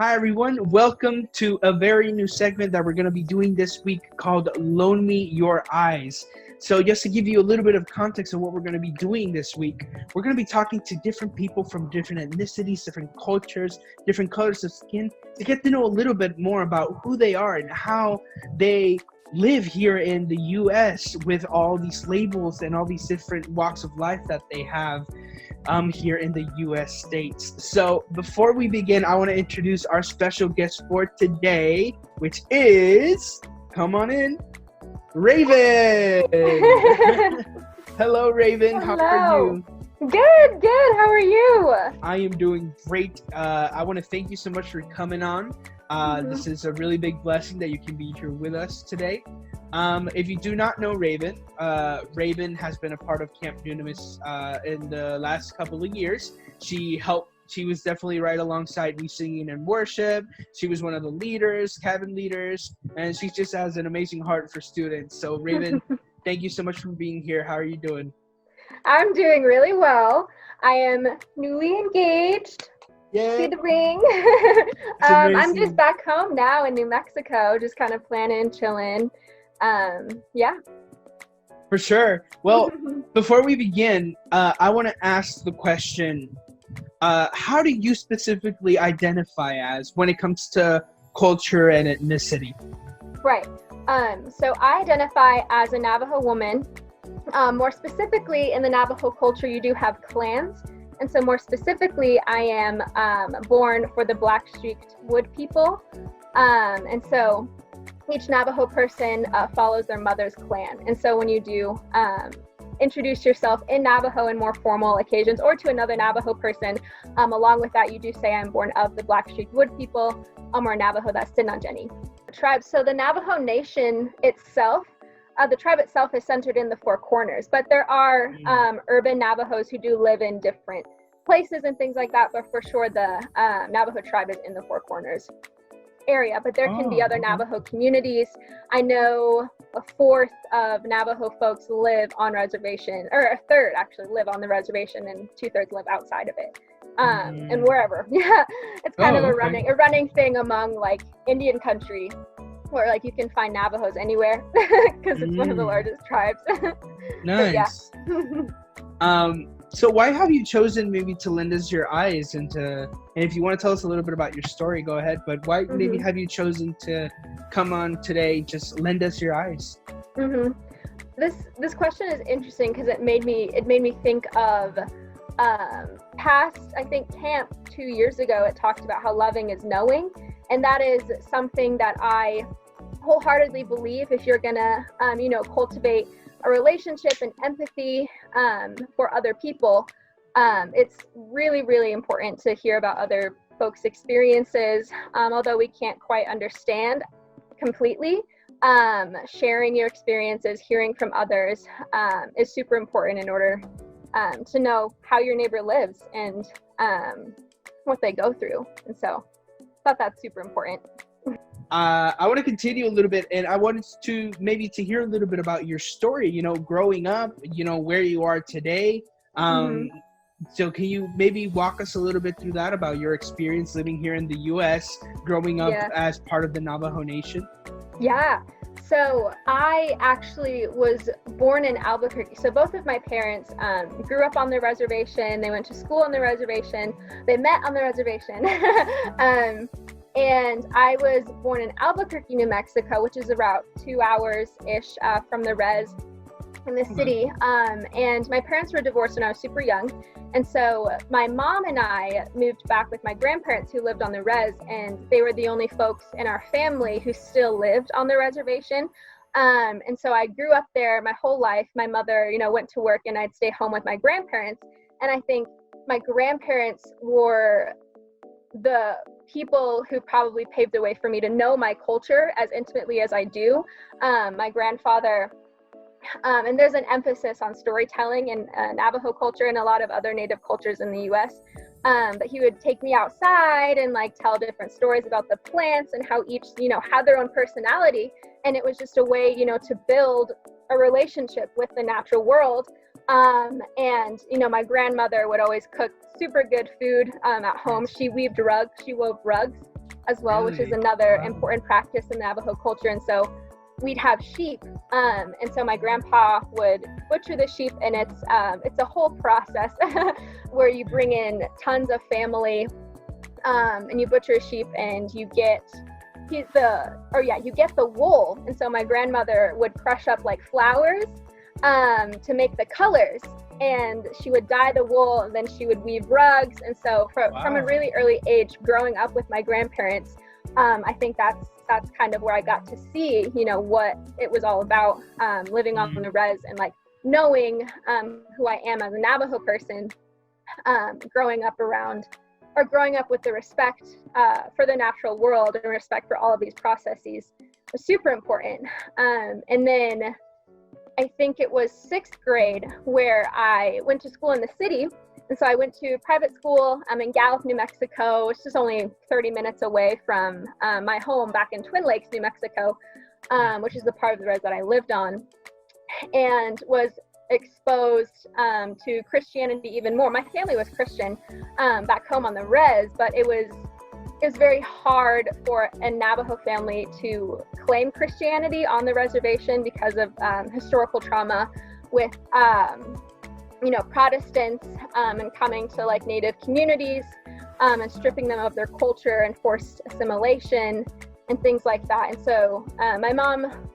Hi, everyone. Welcome to a very new segment that we're going to be doing this week called Loan Me Your Eyes. So just to give you a little bit of context of what we're going to be doing this week, we're going to be talking to different people from different ethnicities, different cultures, different colors of skin to get to know a little bit more about who they are and how they live here in the U.S. with all these labels and all these different walks of life that they have here in the U.S. states. So before we begin, I want to introduce our special guest for today, which is, come on in, Raven. Hello, Raven. Hello. How are you? Good. How are you? I am doing great. I want to thank you so much for coming on. This is a really big blessing that you can be here with us today. If you do not know Raven, Raven has been a part of Camp Dunamis in the last couple of years. She was definitely right alongside me singing in worship. She was one of the leaders, cabin leaders, and she just has an amazing heart for students. So Raven, thank you so much for being here. How are you doing? I'm doing really well. I am newly engaged. Yeah. See the ring. I'm just back home now in New Mexico, just kind of planning, chilling. Yeah. For sure. Well, before we begin, I want to ask the question, how do you specifically identify as when it comes to culture and ethnicity? Right. So I identify as a Navajo woman. More specifically, in the Navajo culture, you do have clans. And so more specifically, I am born for the Black-Streaked Wood people. And so each Navajo person follows their mother's clan. And so when you do introduce yourself in Navajo in more formal occasions or to another Navajo person, along with that, you do say I'm born of the Black-Streaked Wood people, or Navajo, that's Sinanjeni tribe. So the Navajo Nation itself, the tribe itself is centered in the Four Corners, but there are urban Navajos who do live in different places and things like that, but for sure the Navajo tribe is in the Four Corners area, but there can be other Navajo communities. I know a fourth of Navajo folks live on reservation, or a third actually live on the reservation, and 2/3 live outside of it. And wherever. Yeah, it's kind of a running thing among like Indian country, where like you can find Navajos anywhere because it's one of the largest tribes. Nice. So why have you chosen maybe to lend us your eyes and if you want to tell us a little bit about your story, go ahead, but why maybe have you chosen to come on today, just lend us your eyes? This question is interesting because it made me think of past, I think, camp 2 years ago. It talked about how loving is knowing, and that is something that I wholeheartedly believe. If you're gonna cultivate a relationship and empathy for other people, it's really, really important to hear about other folks' experiences, although we can't quite understand completely. Sharing your experiences, hearing from others is super important in order to know how your neighbor lives and what they go through. And so I thought that's super important. I want to continue a little bit, and I wanted to maybe to hear a little bit about your story, growing up, where you are today. So can you maybe walk us a little bit through that, about your experience living here in the U.S., growing up as part of the Navajo Nation? Yeah. So I actually was born in Albuquerque. So both of my parents grew up on the reservation. They went to school on the reservation. They met on the reservation. And I was born in Albuquerque, New Mexico, which is about 2 hours-ish from the res in the city. And my parents were divorced when I was super young. And so my mom and I moved back with my grandparents who lived on the res, and they were the only folks in our family who still lived on the reservation. And so I grew up there my whole life. My mother, went to work, and I'd stay home with my grandparents. And I think my grandparents were the people who probably paved the way for me to know my culture as intimately as I do. My grandfather, and there's an emphasis on storytelling in Navajo culture and a lot of other Native cultures in the U.S. But he would take me outside and like tell different stories about the plants and how each, had their own personality. And it was just a way, to build a relationship with the natural world. And my grandmother would always cook super good food at home. She wove rugs. as well, which is Really? another Wow. important practice in Navajo culture. And so we'd have sheep, and so my grandpa would butcher the sheep, and it's a whole process where you bring in tons of family, and you butcher a sheep, and you get the wool. And so my grandmother would crush up like flowers to make the colors, and she would dye the wool, and then she would weave rugs. And so from a really early age, growing up with my grandparents, I think that's kind of where I got to see, what it was all about, living on the res, and like knowing who I am as a Navajo person, growing up with the respect for the natural world and respect for all of these processes was super important. And then I think it was 6th grade where I went to school in the city. And so I went to private school in Gallup, New Mexico, which is only 30 minutes away from my home back in Twin Lakes, New Mexico, which is the part of the res that I lived on, and was exposed to Christianity even more. My family was Christian back home on the res, but it was very hard for a Navajo family to claim Christianity on the reservation because of historical trauma with Protestants and coming to like Native communities and stripping them of their culture and forced assimilation and things like that. And so my mom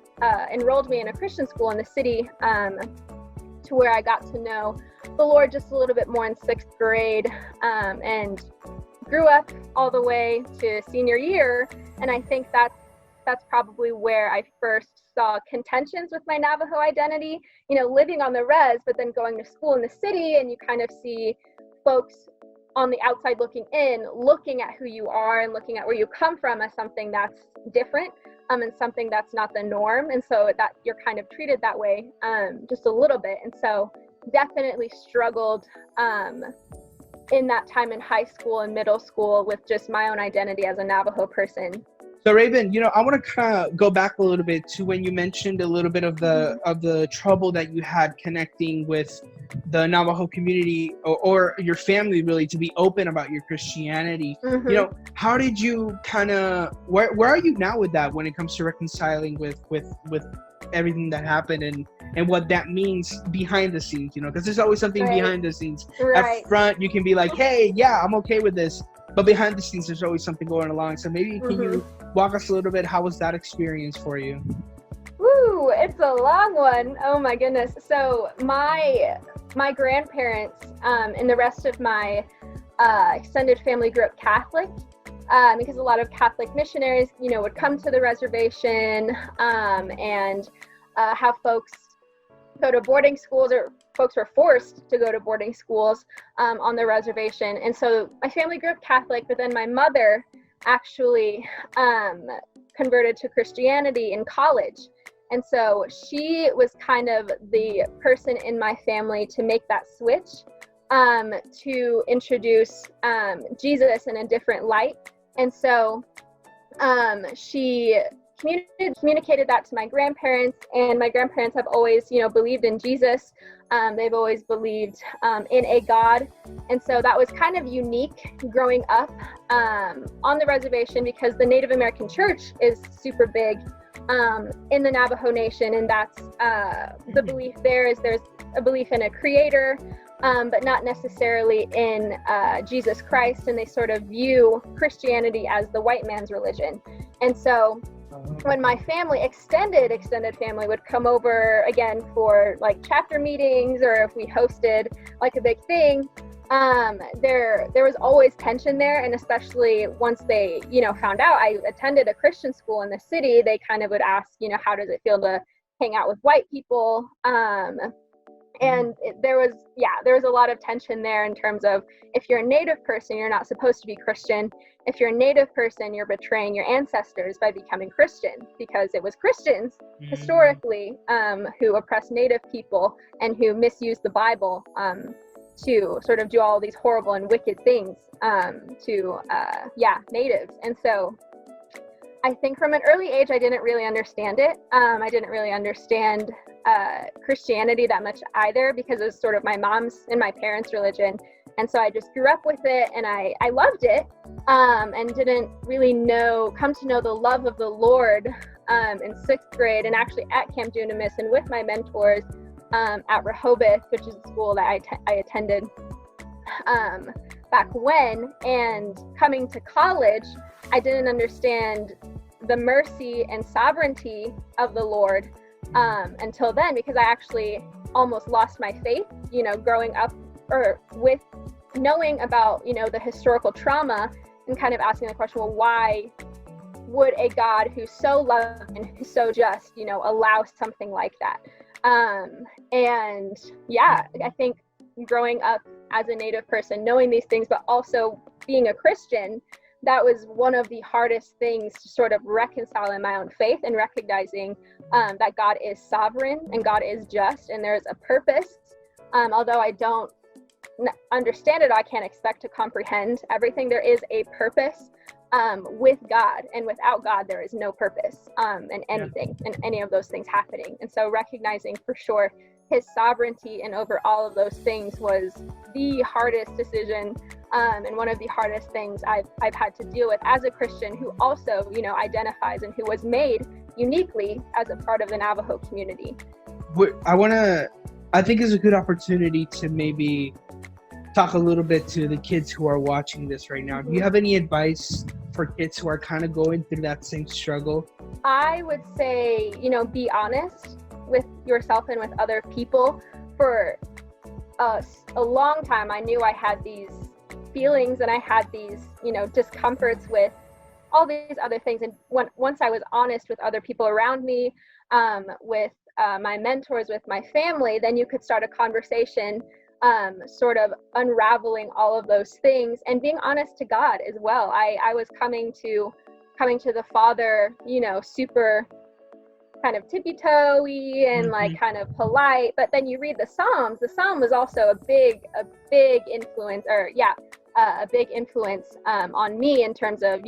enrolled me in a Christian school in the city, to where I got to know the Lord just a little bit more in 6th grade, and grew up all the way to senior year. And I think that's probably where I first saw contentions with my Navajo identity, living on the res, but then going to school in the city, and you kind of see folks on the outside looking in, looking at who you are and looking at where you come from as something that's different, and something that's not the norm. And so that you're kind of treated that way, just a little bit. And so definitely struggled in that time in high school and middle school with just my own identity as a Navajo person. So Raven, I want to kind of go back a little bit to when you mentioned a little bit of the trouble that you had connecting with the Navajo community, or your family, really, to be open about your Christianity. How did you kind of, where are you now with that when it comes to reconciling with everything that happened and what that means behind the scenes, because there's always something behind the scenes. At front, you can be like, hey, yeah, I'm okay with this. But behind the scenes, there's always something going along. So maybe can you walk us a little bit? How was that experience for you? Woo, it's a long one. Oh my goodness. So my grandparents and the rest of my extended family grew up Catholic, because a lot of Catholic missionaries, would come to the reservation and have folks go to boarding schools, or folks were forced to go to boarding schools on the reservation. And so my family grew up Catholic, but then my mother actually converted to Christianity in college. And so she was kind of the person in my family to make that switch, to introduce Jesus in a different light. And so she communicated that to my grandparents, and my grandparents have always, believed in Jesus. They've always believed in a God. And so that was kind of unique growing up on the reservation, because the Native American church is super big in the Navajo Nation. And that's the belief there's a belief in a creator, but not necessarily in Jesus Christ. And they sort of view Christianity as the white man's religion. And so when my family, extended family, would come over again for like chapter meetings, or if we hosted like a big thing, there was always tension there. And especially once they, found out I attended a Christian school in the city, they kind of would ask, how does it feel to hang out with white people? And there was a lot of tension there in terms of, if you're a Native person, you're not supposed to be Christian. If you're a Native person, you're betraying your ancestors by becoming Christian, because it was Christians historically who oppressed Native people and who misused the Bible to sort of do all these horrible and wicked things to Natives. And so I think from an early age, I didn't really understand it. I didn't really understand Christianity that much either, because it was sort of my mom's and my parents' religion. And so I just grew up with it, and I loved it, and didn't really come to know the love of the Lord in 6th grade, and actually at Camp Dunamis and with my mentors at Rehoboth, which is a school that I attended back when. And coming to college, I didn't understand the mercy and sovereignty of the Lord until then, because I actually almost lost my faith, growing up or with knowing about, the historical trauma, and kind of asking the question, well, why would a God who's so loving and who's so just, allow something like that? And yeah, I think growing up as a Native person, knowing these things, but also being a Christian, that was one of the hardest things to sort of reconcile in my own faith, and recognizing that God is sovereign and God is just, and there's a purpose. Although I don't understand it, I can't expect to comprehend everything. There is a purpose with God, and without God there is no purpose in anything, and any of those things happening. And so recognizing for sure his sovereignty and over all of those things was the hardest decision, and one of the hardest things I've had to deal with as a Christian who also identifies and who was made uniquely as a part of the Navajo community. I think it's a good opportunity to maybe talk a little bit to the kids who are watching this right now. Do you have any advice for kids who are kind of going through that same struggle? I would say, be honest with yourself and with other people. For a long time, I knew I had these feelings and I had these, discomforts with all these other things. And once I was honest with other people around me, with my mentors, with my family, then you could start a conversation, sort of unraveling all of those things and being honest to God as well. I was coming to the Father, super kind of tippy-toey and like kind of polite, but then you read the Psalms. The Psalm was also a big influence, a big influence on me in terms of,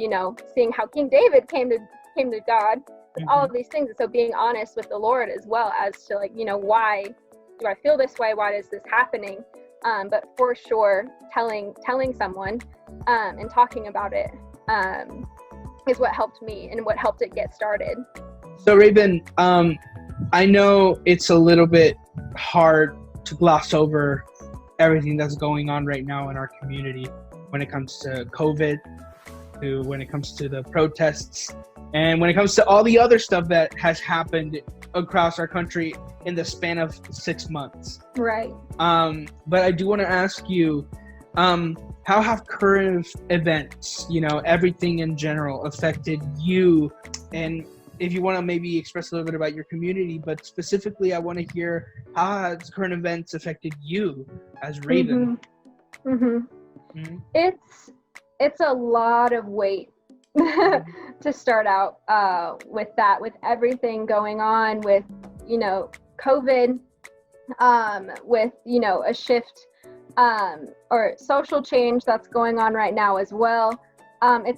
seeing how King David came to God with all of these things. And so being honest with the Lord as well as to why do I feel this way? Why is this happening? But for sure, telling someone and talking about it is what helped me and what helped it get started. So Raven, I know it's a little bit hard to gloss over everything that's going on right now in our community when it comes to COVID, when it comes to the protests, and when it comes to all the other stuff that has happened across our country in the span of 6 months. Right. But I do want to ask you, how have current events, everything in general, affected you? And if you want to maybe express a little bit about your community, but specifically I want to hear, how has current events affected you as Raven? It's a lot of weight to start out with that, with everything going on with, COVID, with, a shift or social change that's going on right now as well.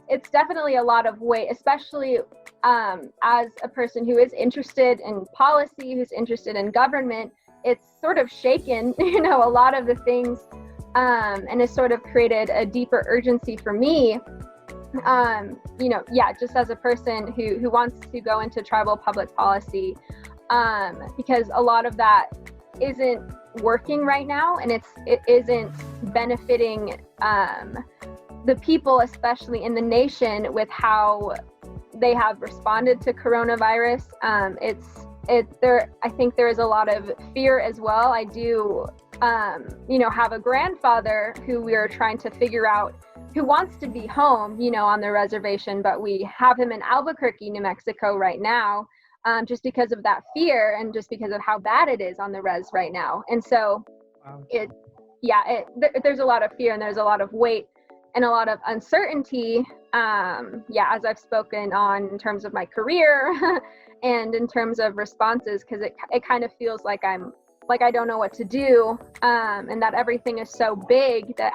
It's definitely a lot of weight, especially as a person who is interested in policy, who's interested in government. It's sort of shaken, a lot of the things, and has sort of created a deeper urgency for me. Just as a person who wants to go into tribal public policy, because a lot of that isn't working right now, and it isn't benefiting the people, especially in the nation, with how they have responded to coronavirus. I think there is a lot of fear as well. I do, have a grandfather who we are trying to figure out, who wants to be home, on the reservation, but we have him in Albuquerque, New Mexico right now, just because of that fear and just because of how bad it is on the res right now. And so there's a lot of fear and there's a lot of weight and a lot of uncertainty, as I've spoken on in terms of my career and in terms of responses, because it kind of feels like I don't know what to do, and that everything is so big that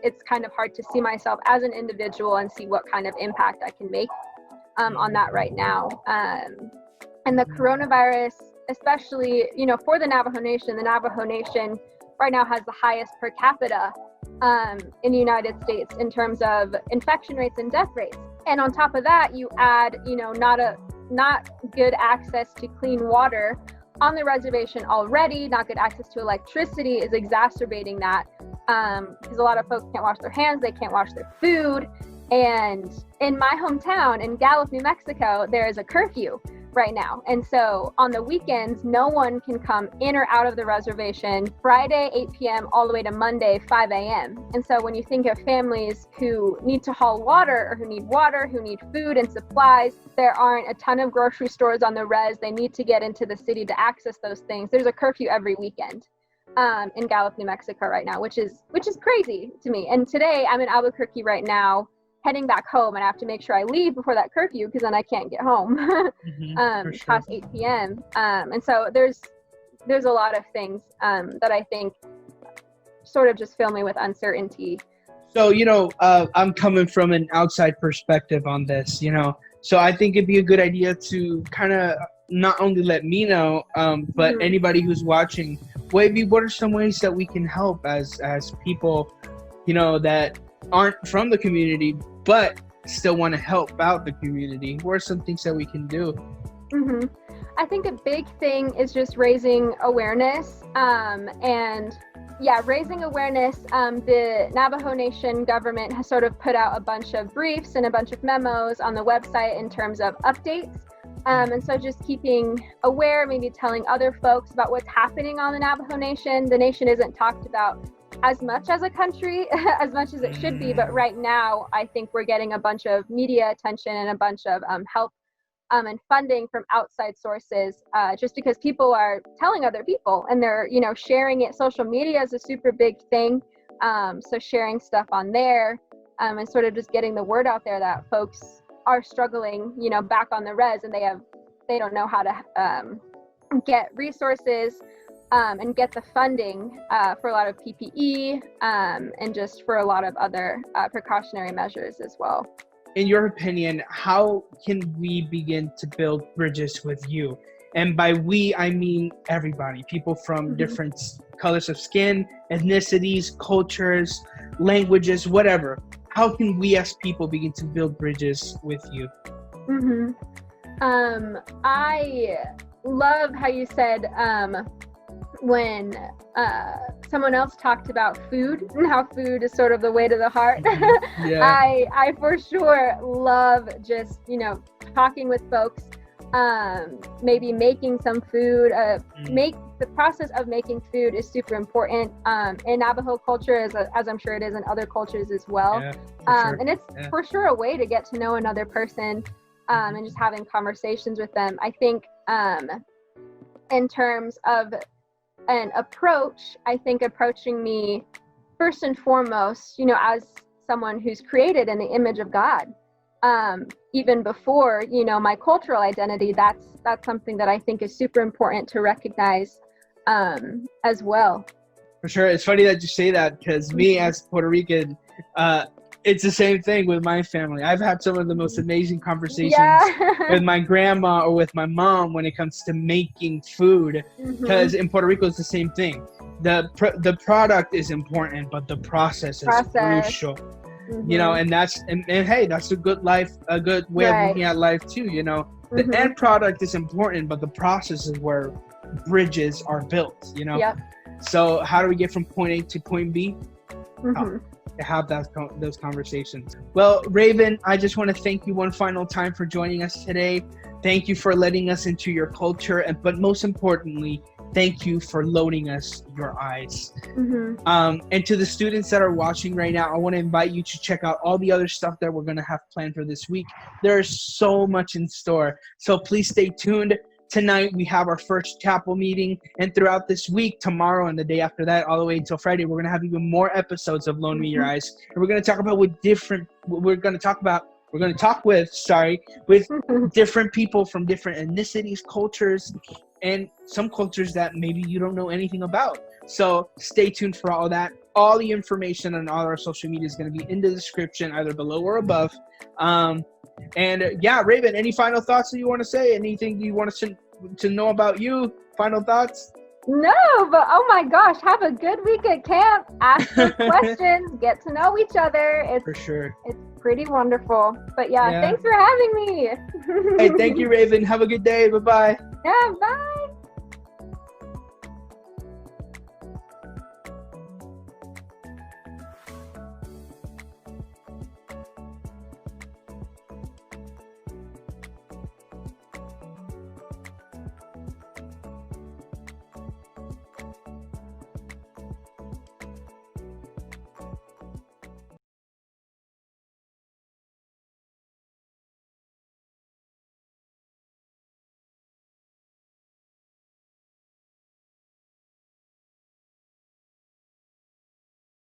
it's kind of hard to see myself as an individual and see what kind of impact I can make on that right now. And the coronavirus, especially, for the Navajo Nation right now has the highest per capita in the United States in terms of infection rates and death rates. And on top of that, you add, not good access to clean water on the reservation already. Not good access to electricity is exacerbating that, because a lot of folks can't wash their hands, they can't wash their food. And in my hometown, in Gallup, New Mexico, there is a curfew right now. And so on the weekends, no one can come in or out of the reservation Friday, 8 p.m. all the way to Monday, 5 a.m. And so when you think of families who need to haul water, or who need food and supplies, there aren't a ton of grocery stores on the res. They need to get into the city to access those things. There's a curfew every weekend in Gallup, New Mexico right now, which is crazy to me. And today I'm in Albuquerque right now, heading back home, and I have to make sure I leave before that curfew because then I can't get home past 8 p.m. And so there's a lot of things that I think sort of just fill me with uncertainty. So, I'm coming from an outside perspective on this, so I think it'd be a good idea to kind of not only let me know, but anybody who's watching, what are some ways that we can help as people, that aren't from the community but still want to help out the community? What are some things that we can do? I think a big thing is just raising awareness, raising awareness. The Navajo Nation government has sort of put out a bunch of briefs and a bunch of memos on the website in terms of updates. And so just keeping aware, maybe telling other folks about what's happening on the Navajo Nation. The nation isn't talked about as much as a country, as much as it should be. But right now, I think we're getting a bunch of media attention and a bunch of help and funding from outside sources, just because people are telling other people and they're, sharing it. Social media is a super big thing. So sharing stuff on there and sort of just getting the word out there that folks are struggling, back on the res, and they don't know how to get resources and get the funding for a lot of PPE and just for a lot of other precautionary measures as well. In your opinion, how can we begin to build bridges with you? And by we, I mean everybody, people from different colors of skin, ethnicities, cultures, languages, whatever. How can we as people begin to build bridges with you? I love how you said when someone else talked about food and how food is sort of the way to the heart. I for sure love just, talking with folks, maybe making some food. The process of making food is super important in Navajo culture, as I'm sure it is in other cultures as well. And it's for sure a way to get to know another person and just having conversations with them. I think in terms of an approach, I think approaching me first and foremost, as someone who's created in the image of God, even before, my cultural identity, that's something that I think is super important to recognize as well. For sure. It's funny that you say that, because me as Puerto Rican, it's the same thing with my family. I've had some of the most amazing conversations with my grandma or with my mom when it comes to making food, because in Puerto Rico it's the same thing. The product is important, but the process is crucial. And that's and hey, that's a good way of looking at life too. The end product is important, but the process is where bridges are built. So how do we get from point A to point B? To have those conversations. Well, Raven, I just want to thank you one final time for joining us today. Thank you for letting us into your culture, but most importantly, thank you for loaning us your eyes. And to the students that are watching right now, I want to invite you to check out all the other stuff that we're going to have planned for this week. There's so much in store, so please stay tuned. Tonight, we have our first chapel meeting, and throughout this week, tomorrow and the day after that, all the way until Friday, we're going to have even more episodes of Loan Me Your Eyes. And we're going to talk about with different people from different ethnicities, cultures, and some cultures that maybe you don't know anything about. So stay tuned for all that. All the information on all our social media is going to be in the description, either below or above. Raven, any final thoughts that you want to say? Anything you want us to know about you? Final thoughts? No, but oh my gosh, have a good week at camp. Ask those questions, get to know each other. It's For sure. It's pretty wonderful. But yeah, Yeah. thanks for having me. Hey, thank you, Raven. Have a good day. Bye-bye. Yeah, bye.